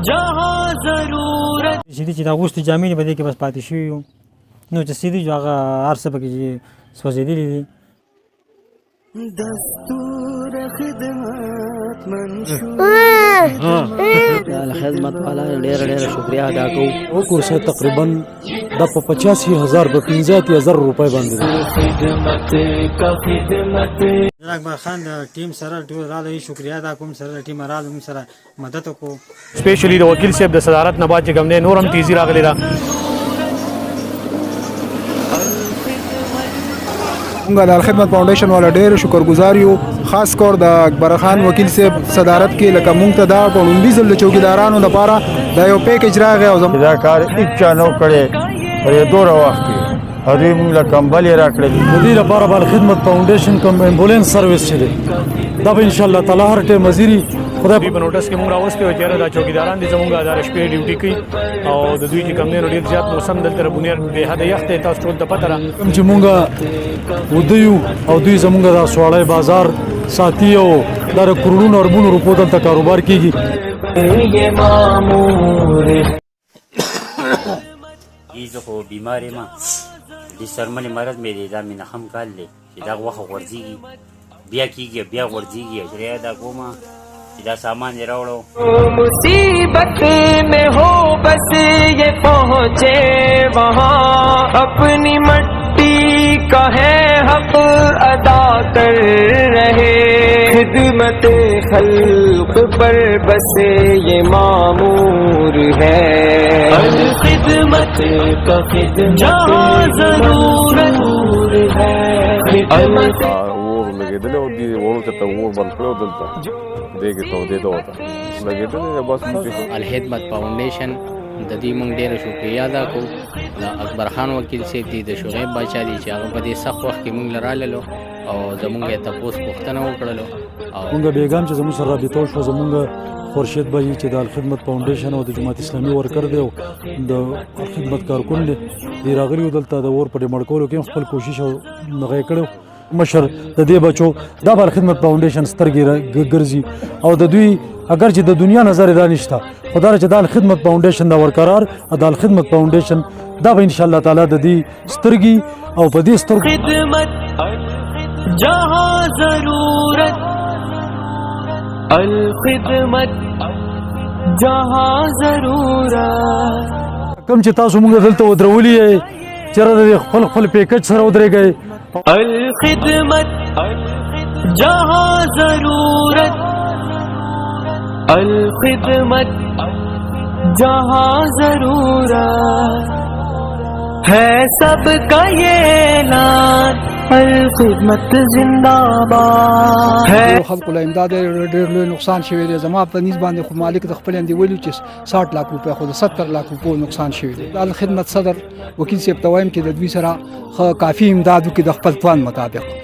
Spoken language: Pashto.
جهان ضرورت چې دا غوستي جامې به دې کې بس پاتې شوي یو نو چې سیدي جو هغه هر څه پکې چې سوځېدلي دي دستور خدمت منشور د خدمت والا ډېر شکریا ادا کوو. او کورس تقریبا د 85,000 په 15,000 روپۍ باندې خدمت کا خدمت جناب اکبر خان د ټیم سره ټول راغلی شکریا ادا کوم سره ټیم راغلی موږ سره مدد وکړو سپیشلی د وکیل صاحب د صدارت نه بعد چې کوم دی نور هم تیزی راغلی ده. موږ د الخدمت فاونډیشن والا ډېر شکرګزار یو خاص کور د اکبر خان وکیل صاحب صدارت کې لکه موږ ته دا په لومړي ځل د چوکیدارانو لپاره دا یو پیکیج راغی او دا کار هیچا نو کړی پرې دوره وخت کې هغوی موږ له کمبلې راکړلې د دې لپاره به الخدمت فاونډیشن کوم امبولانس سروس چې دی دا به انشاءالله تعالی هر ټیم وزیري خدای په نوټس کې موږ راوستي وو چې دا چوکیداران دي زموږ د شپې ډیوټي کوي او د دوی چې کوم دی نو ډېر زیات موسم دلته بنیر بې حده یخ دی تاسو ټول ته پته ده کوم چې مونږ ودیو او دوی زمونږ د سواړی بازار ساتي او دا د کروڑونو اربونو روپو دلته کاروبار کیږي. یہ مامور زه خو بیمار یم د سرمنې مرض مې دی دا مې نخم کال دی چې دا غوښه غورځېږي بیا کېږي بیا غورځېږي اجریا دا کومه چې دا سامان یې راوړو مصیبت میں ہو بس یہ پہنچے وہاں اپنی مٹی کا ہے حق ادا کر رہے خدمت خلق پر بس یہ معمور ہے خدمت کا خدمت جہاں ضرورت ہے خدمت اور لګېدلی او دې وړو ته اور بند کړی و دلته دې کې تودېده ورته لګېدلی دی بس الخدمت فاونډیشن د دې موږ ډېره شکریا ادا کوو. د اکبر خان وکیل صاحب دي د شعیب باچا دي چې هغه په دې سخت وخت کې موږ له راللو او زموږ یې تپوس پوښتنه وکړلو او مونږ بیګام چې زموږ سره رابطه وشوه زموږ خورشید بهي چې د الخدمت فاونډیشن او د جماعت اسلامي ورکر دی او د خدمت کارکون دی دی راغلي و دلته د اور په ډې مړ کولو کې خپل کوشش او نغی کړی مشر د دې بچو دا به الخدمت فاونډیشن سترګې ګرځي او د دوی اگر چې د دنیا نظر دا نشته خدا چې د الخدمت فاونډیشن دا ورقرار د الخدمت فاونډیشن دا به ان شاء الله تعالی د دې سترګې او په دې سترګې خدمت جہاں ضرورت الخدمت جہاں ضرورت کوم چې تاسو موږ دلته ودرولي یې چېرې د خپل پیکج سره ودرېږئ الخدمت جہاں ضرورت الخدمت جہاں ضرورت ہے سب کا یہ اعلان الخدمت زندہ باد ہے. خلکو له امداد ډېر لوی نقصان شوی دی. زما په نسبت باندې خو مالک د خپل اندې ویلو چې 60 لک روپۍ خو د 70 لک روپۍ نقصان شوی دی. د الخدمت صدر وکیل صاحب ته وایم چې د دوی سره کافي امداد وکړي د خپل توان مطابق.